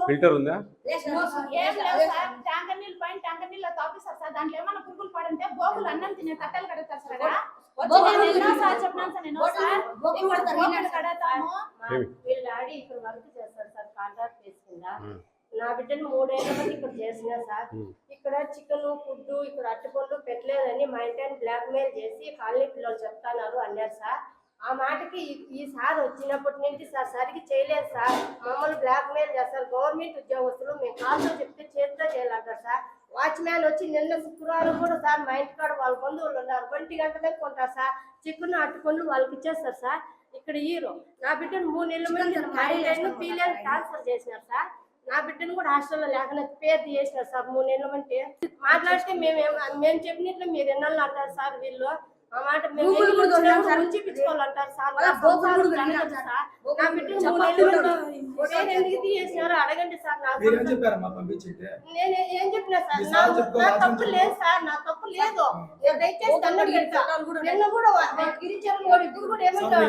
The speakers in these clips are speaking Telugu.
ఫిల్టర్ ఉందా? ట్యాంకర్ నీళ్ళు పైన ట్యాంకర్ నీళ్ళు తాపిస్తారు సార్. దాంట్లో ఏమైనా పురుగులు పడంటే బోగులు అన్నం తినే కట్టెలు కడతారు సార్. చెప్పినాను సార్ నేను కడతాము. వీళ్ళ డాడీ ఇక్కడ వర్క్ చేస్తారు సార్, కాంట్రాక్ట్ తీసుకుందా. నా బిడ్డను 3 ఏళ్ల మంది ఇక్కడ చేసినా సార్. ఇక్కడ చికెన్ ఫుడ్ ఇక్కడ అట్టుపండ్లు పెట్టలేదని మా ఇంటిని బ్లాక్ మెయిల్ చేసి కాలనీ పిల్లలు చెప్తున్నారు అన్నారు సార్. ఆ మాటకి ఈ సార్ వచ్చినప్పటి నుంచి సార్ సరిగ్గా చేయలేదు సార్. మమ్మల్ని బ్లాక్ మెయిల్ చేస్తారు. గవర్నమెంట్ ఉద్యోగస్తులు మేము కాల్తో చెప్తే చేతితో చేయాలంటారు సార్. వాచ్మ్యాన్ వచ్చి నిన్న శుక్రవారం కూడా సార్ మా ఇంటికాడ వాళ్ళ బంధువులు ఉన్నారు, 1 గంటలకు కొంటారు సార్. చికెన్ అట్టుపండ్లు వాళ్ళకి ఇచ్చేస్తారు సార్. ఇక్కడ హీరో నా బిడ్డను 3 నెలల మంది పీలేరు ట్రాన్స్ఫర్ చేసినారు సార్. నా బిడ్డను కూడా హాస్టల్లో లేకుండా పేరు చేసినారు సార్. 3 నెలల మంది మాట్లాడితే మేము చెప్పినట్లు మీరు ఎన్నెళ్ళు అంటారు సార్. వీళ్ళు ఆ మాట ఉంచిపించుకోవాలంటారు సార్. నా బిడ్డను 3 నెలలు ఎందుకు తీసేసినారో అడగండి సార్. నేను ఏం చెప్పినా సార్, నా తప్పు లేదు సార్, నా తప్పు లేదు. దయచేసి దండం పెడతా. నిన్న కూడా గిరిజనులు కూడా ఏమంటారు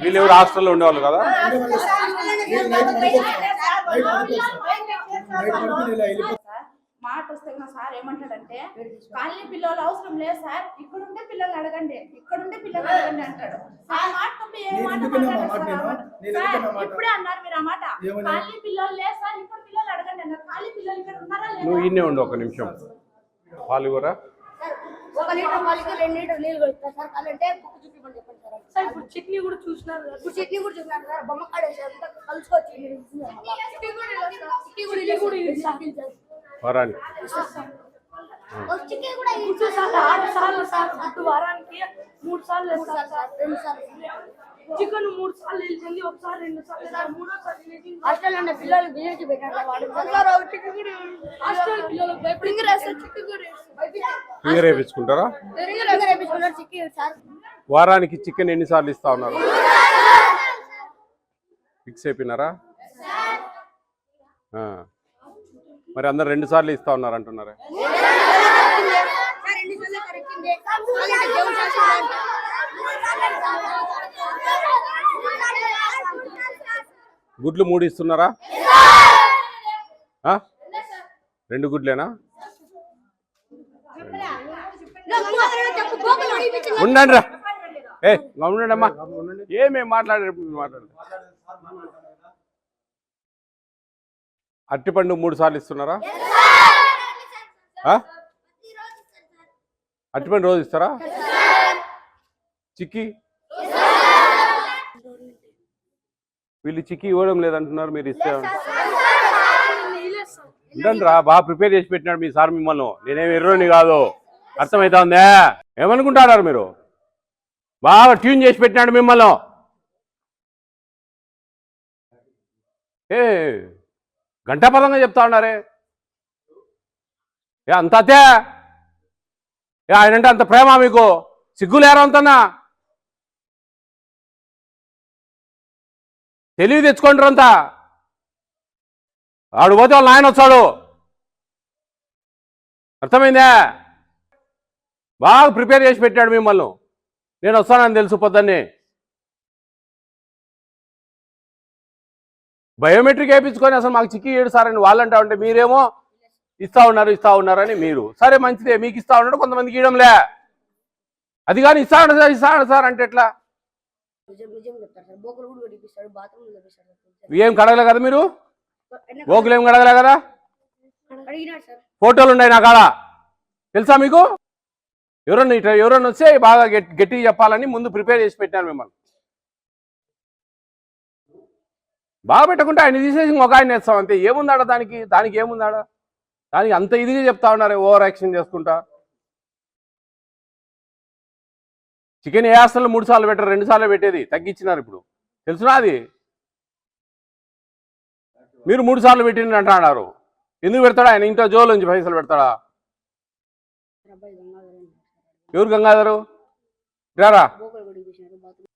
వీళ్ళు హాస్టల్లో ఉండేవాళ్ళు కదా. మాట వస్తే సార్ ఏమంటాడంటే కాలనీ పిల్లలు అవసరం లేదు సార్, ఇక్కడుండే పిల్లలు అడగండి, ఇక్కడుండే పిల్లలు అడగండి అంటాడు. ఆ మాట తప్ప ఏ మాట ఇప్పుడే అన్నారు మీరు. ఆ మాట కాలనీ పిల్లలు లేదు సార్, ఇక్కడ పిల్లలు అడగండి అన్నారు. కాలనీ పిల్లలు ఇక్కడ ఉన్నారా లేదా? నువ్వు ఇన్నే ఉండు ఒక నిమిషం. పాలు కూడా 1 లీటర్ పాలకి 2 లీటర్ నీళ్ళు కొడతారు సార్. కాలంటే కుక్క చుట్టూ పని చెప్పండి సార్. ఇప్పుడు చట్నీ కూడా చూసినారు, ఇప్పుడు చట్నీ కూడా చూసినారు సార్. బొమ్మ కాడేసారు కలుసుకొచ్చి వారానికి కూడా 6 సార్లు సార్. గుడ్డు వారానికి 3 సార్లు వేస్తారు సార్. 2 సార్లు చికెన్ 3 సార్లు వేసింది, ఒకసారి 2 సార్లు సార్. 3వ సారి హాస్టల్ ఉన్న పిల్లలు బిర్యానీ పెట్టారు హాస్టల్ పిల్లలు ఫింగర్ వేయించుకుంటారా? వారానికి చికెన్ ఎన్నిసార్లు ఇస్తా ఉన్నారు? ఫిక్స్ అయిపోయినారా? మరి అందరు 2 సార్లు ఇస్తా ఉన్నారు అంటున్నారా? గుడ్లు 3 ఇస్తున్నారా? 2 గుడ్లేనా? ఉండండి రా. ఉండండి అమ్మా. ఏమేమి మాట్లాడారు? అరటిపండు 3 సార్లు ఇస్తున్నారా? అరటిపండు రోజు ఇస్తారా? చిక్కీ వీళ్ళు చిక్కీ ఇవ్వడం లేదంటున్నారు, మీరు ఇస్తే ఉండండి రా. బాగా ప్రిపేర్ చేసి పెట్టినాడు మీ సార్ మిమ్మల్ని. నేనేమి ఎర్రోని కాదు, అర్థమవుతా ఉందే? ఏమనుకుంటున్నారు మీరు? బాగా ట్యూన్ చేసి పెట్టినాడు మిమ్మల్ని. గంటాపదంగా చెప్తా ఉన్నారే. అంత అతే ఆయనంటే అంత ప్రేమ మీకు? సిగ్గులేరా అంతన్నా? తెలివి తెచ్చుకుంటారు అంతా. ఆడు పోతే వాళ్ళ నాయన వచ్చాడు, అర్థమైందా? బాగా ప్రిపేర్ చేసి పెట్టాడు మిమ్మల్ని. నేను వస్తానని తెలుసు పొద్దున్నే. బయోమెట్రిక్ వేయించుకొని అసలు మాకు చిక్కి 7 సార్ అని వాళ్ళంటా ఉంటే మీరేమో ఇస్తా ఉన్నారని మీరు. సరే మంచిదే, మీకు ఇస్తా ఉన్నాడు, కొంతమందికి ఇవ్వడంలే. అది కానీ ఇస్తా ఉన్నాడు సార్ అంటే ఎట్లా? ఏం కడగలే కదా మీరు? బోకులు ఏం కడగలే కదా? ఫోటోలు ఉన్నాయి నా కాడ, తెలుసా మీకు? ఎవరన్నా వస్తే బాగా గట్టిగా చెప్పాలని ముందు ప్రిపేర్ చేసి పెట్టాను మిమ్మల్ని. బాగా పెట్టకుంటే ఆయన తీసేసి ఒక ఆయన వేస్తాం అంతే. ఏముందాడ దానికి ఏముందాడ? దానికి అంత ఇదిగా చెప్తా ఉన్నారు, ఓవర్ యాక్షన్ చేసుకుంటా. చికెన్ ఏ హాస్టల్లో 3 సార్లు పెట్టారు, 2 సార్లు పెట్టేది తగ్గించినారు ఇప్పుడు, తెలుసునా? అది మీరు 3 సార్లు పెట్టింది అంటున్నారు. ఎందుకు పెడతాడా ఆయన? ఇంట్లో జోలు నుంచి పైసలు పెడతాడా? ఎవరు గంగాధరు? రారా.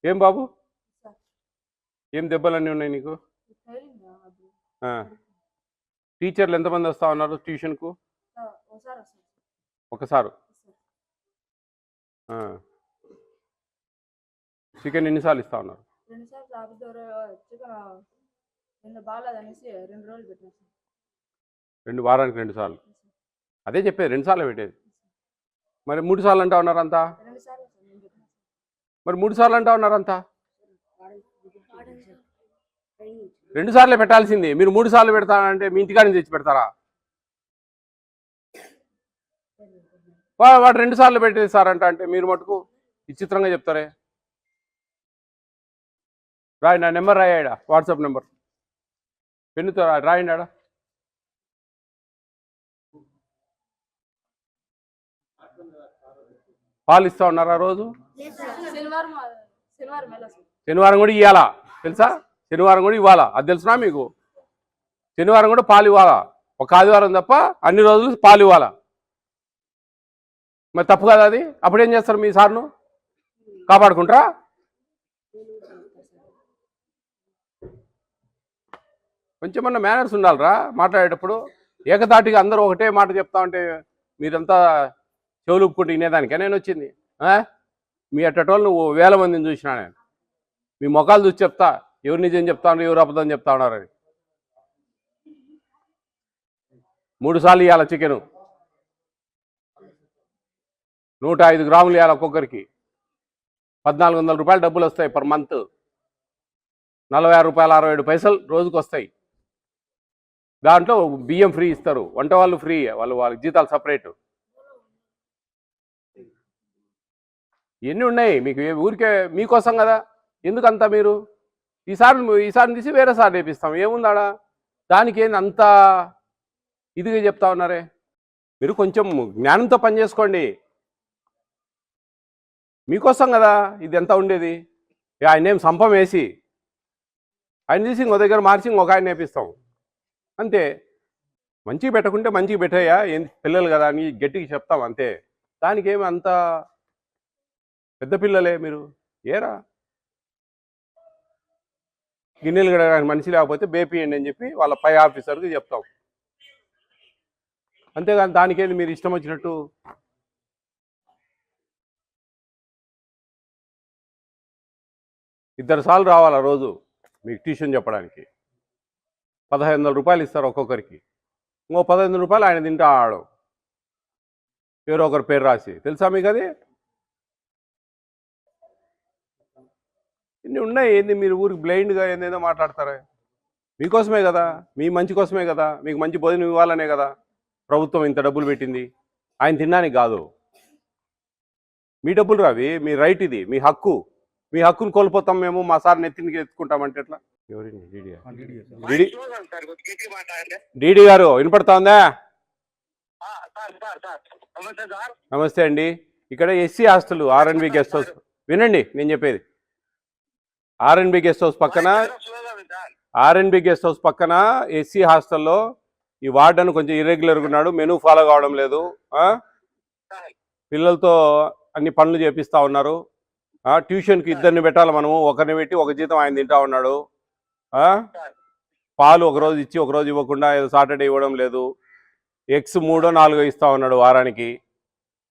ఏం బాబు, ఏం దెబ్బలన్నీ ఉన్నాయి నీకు? టీచర్లు ఎంతమంది వస్తా ఉన్నారు ట్యూషన్కు? ఒకసారి చికెన్ ఎన్నిసార్లు ఇస్తా ఉన్నారు? 2 సార్లు ఆఫీస్ ద్వారా చికెన్ నిన్న బాగాలేదనేసి 2 రోజులు పెట్టాను సార్. వారానికి 2 సార్లు. అదే చెప్పేది 2 సార్లు పెట్టేది. మరి 3 సార్లు అంటా ఉన్నారు అంతా? 2 సార్లు సార్ నేను పెట్టాను. మరి 3 సార్లు అంటా ఉన్నారు అంతా? 2 సార్లే పెట్టాల్సింది. మీరు 3 సార్లు పెడతానంటే మీ ఇంటికాడ నుంచి తెచ్చి పెడతారా? వాడు 2 సార్లు పెట్టేది సార్ అంటే మీరు మటుకు విచిత్రంగా చెప్తారే. రాయండి, నా నెంబర్ రాయాడా, వాట్సాప్ నెంబర్ పెన్నుతో రాయండి ఆడ. పాలు ఇస్తా ఉన్నారా రోజు? శనివారం ఎలా సార్? శనివారం కూడా ఇవ్వాలా తెలుసా? శనివారం కూడా ఇవ్వాలా, అది తెలుసునా మీకు? శనివారం కూడా పాలు ఇవ్వాలా, ఒక ఆదివారం తప్ప అన్ని రోజులు పాలు ఇవ్వాలా. మరి తప్పు కదా అది? అప్పుడేం చేస్తారు? మీ సార్ను కాపాడుకుంటారా? కొంచెమన్నా మేనర్స్ ఉండాలిరా మాట్లాడేటప్పుడు. ఏకతాటిగా అందరూ ఒకటే మాట చెప్తా ఉంటే మీరంతా చెవులుపుకుంటూ వినేదానికే నేను వచ్చింది. మీ అట్టటోళ్ళు నువ్వు 1000 మందిని చూసినా నేను. మీ ముఖాలు చూసి చెప్తా ఎవరు నిజం చెప్తా ఉన్నారు, ఎవరు అబద్ధం చెప్తా ఉన్నారని. 3 సార్లు ఇవ్వాలి చికెను. 105 గ్రాములు ఇవ్వాలి ఒక్కొక్కరికి. 1400 రూపాయలు డబ్బులు వస్తాయి పర్ మంత్. 46 రూపాయలు 67 పైసలు రోజుకు వస్తాయి. దాంట్లో బియ్యం ఫ్రీ ఇస్తారు, వంట వాళ్ళు ఫ్రీ, వాళ్ళ జీతాలు సపరేటు. ఎన్ని ఉన్నాయి మీకు? ఊరికే మీకోసం కదా. ఎందుకంతా మీరు ఈసారి తీసి వేరే సార్ నేర్పిస్తాం ఏముందాడా? దానికి ఏంది అంత ఇదిగా చెప్తా ఉన్నారే? మీరు కొంచెం జ్ఞానంతో పనిచేసుకోండి. మీకోసం కదా ఇది ఎంత ఉండేది. ఆయన ఏం సంపం వేసి ఆయన తీసి ఇంకో దగ్గర మార్చి ఇంకొక ఆయన నేర్పిస్తాం అంతే. మంచిగా పెట్టకుంటే మంచిగా పెట్టాయా ఏం పిల్లలు కదా అని గట్టిగా చెప్తాం అంతే. దానికి ఏమి అంత పెద్ద పిల్లలే మీరు ఏరా. గిన్నెలు గడగడానికి మనిషి లేకపోతే బేపియండి అని చెప్పి వాళ్ళ పై ఆఫీసర్కి చెప్తాం అంతేగాని దానికేది మీరు ఇష్టం వచ్చినట్టు. ఇద్దరు సార్లు రావాలా రోజు మీకు ట్యూషన్ చెప్పడానికి. 1500 రూపాయలు ఇస్తారు ఒక్కొక్కరికి. ఇంకో 1500 రూపాయలు ఆయన తింటా ఆడు ఎవరో ఒకరి పేరు రాసి. తెలుసా మీకు అది? ఇన్ని ఉన్నాయి. ఏంది మీరు ఊరికి బ్లైండ్గా ఏందేదో మాట్లాడతారా? మీకోసమే కదా, మీ మంచి కోసమే కదా, మీకు మంచి భోజనం ఇవ్వాలనే కదా ప్రభుత్వం ఇంత డబ్బులు పెట్టింది. ఆయన తినడానికి కాదు. మీ డబ్బులు రావి, మీ రైట్ ఇది, మీ హక్కు. మీ హక్కును కోల్పోతాం మేము, మా సార్ నెత్తినికి ఎత్తుకుంటామంటే ఎట్లా? ఎవరిని? డీడీ గారు వినపడతా ఉందా? నమస్తే అండి. ఇక్కడ SC hostel R&B guest house. వినండి నేను చెప్పేది. ఆర్ఎన్బి గెస్ట్ హౌస్ పక్కన ఎస్సీ హాస్టల్లో ఈ వార్డన్ కొంచెం ఇర్రెగ్యులర్గా ఉన్నాడు, మెనూ ఫాలో కావడం లేదు, పిల్లలతో అన్ని పనులు చేపిస్తూ ఉన్నారు. ట్యూషన్కి 2 పెట్టాలి మనము, ఒకరిని పెట్టి ఒక జీతం ఆయన తింటా ఉన్నాడు. పాలు ఒకరోజు ఇచ్చి ఒకరోజు ఇవ్వకుండా ఏదో సాటర్డే ఇవ్వడం లేదు. ఎగ్స్ 3-4 ఇస్తూ ఉన్నాడు వారానికి.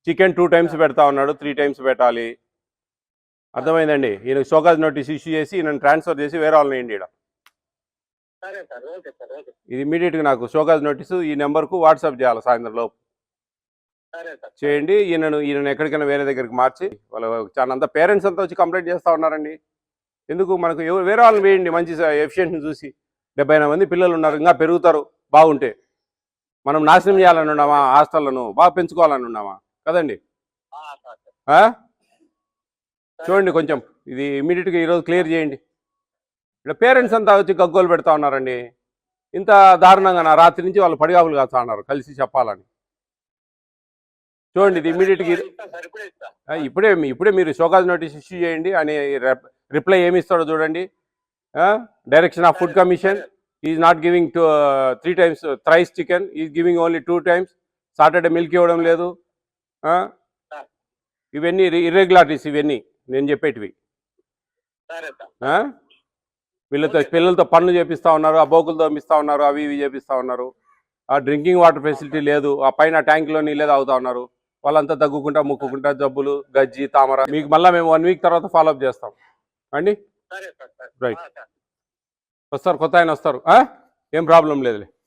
చికెన్ 2 టైమ్స్ పెడతా ఉన్నాడు, 3 టైమ్స్ పెట్టాలి. అర్థమైందండి? ఈయన షోకాజ్ నోటీస్ ఇష్యూ చేసి ఈయన ట్రాన్స్ఫర్ చేసి వేరే వాళ్ళని వేయండి. ఇది ఇమీడియట్గా నాకు షోకాజ్ నోటీసు ఈ నెంబర్కు వాట్సాప్ చేయాలి సాయంత్రం లోపు చేయండి. ఈయనను ఎక్కడికైనా వేరే దగ్గరికి మార్చి వాళ్ళ చాలా అంతా పేరెంట్స్ అంతా వచ్చి కంప్లైంట్ చేస్తూ ఉన్నారండి. ఎందుకు మనకు వేరే వాళ్ళని వేయండి మంచి ఎఫిషియెంట్ని చూసి. 70 మంది పిల్లలు ఉన్నారు, ఇంకా పెరుగుతారు బాగుంటే. మనం నాశనం చేయాలని ఉన్నామా? హాస్టళ్లను బాగా పెంచుకోవాలని ఉన్నామా? కదండి. చూడండి కొంచెం ఇది ఇమీడియట్గా ఈరోజు క్లియర్ చేయండి. ఇక్కడ పేరెంట్స్ అంతా వచ్చి గగ్గోలు పెడతా ఉన్నారండి. ఇంత దారుణంగా నా రాత్రి నుంచి వాళ్ళు పడిగాపులు కాస్తా ఉన్నారు కలిసి చెప్పాలని. చూడండి ఇది ఇమీడియట్గా ఇప్పుడే మీరు షోకాజ్ నోటీస్ ఇష్యూ చేయండి అని రిప్లై ఏమి ఇస్తాడో చూడండి. Direction of food commission is not giving 3 times thrice chicken, is giving only 2 times. Saturday milk ఇవ్వడం లేదు. ఇవన్నీ ఇర్రెగ్యులారిటీస్, ఇవన్నీ నేను చెప్పేటివి. పిల్లలతో పనులు చేపిస్తూ ఉన్నారు, ఆ బోకులు తోమిస్తూ ఉన్నారు, అవి ఇవి చేపిస్తూ ఉన్నారు. ఆ డ్రింకింగ్ వాటర్ ఫెసిలిటీ లేదు, ఆ పైన ట్యాంక్లో నీళ్ళే తాగుతూ ఉన్నారు. వాళ్ళంతా దగ్గుకుంటా ముక్కుకుంటా జబ్బులు, గజ్జి, తామర. మీకు మళ్ళీ మేము 1 వీక్ తర్వాత ఫాలోఅప్ చేస్తాం. అండి సరే సార్ రైట్ వస్తారు, కొత్త ఆయన వస్తారు, ఏం ప్రాబ్లం లేదులే.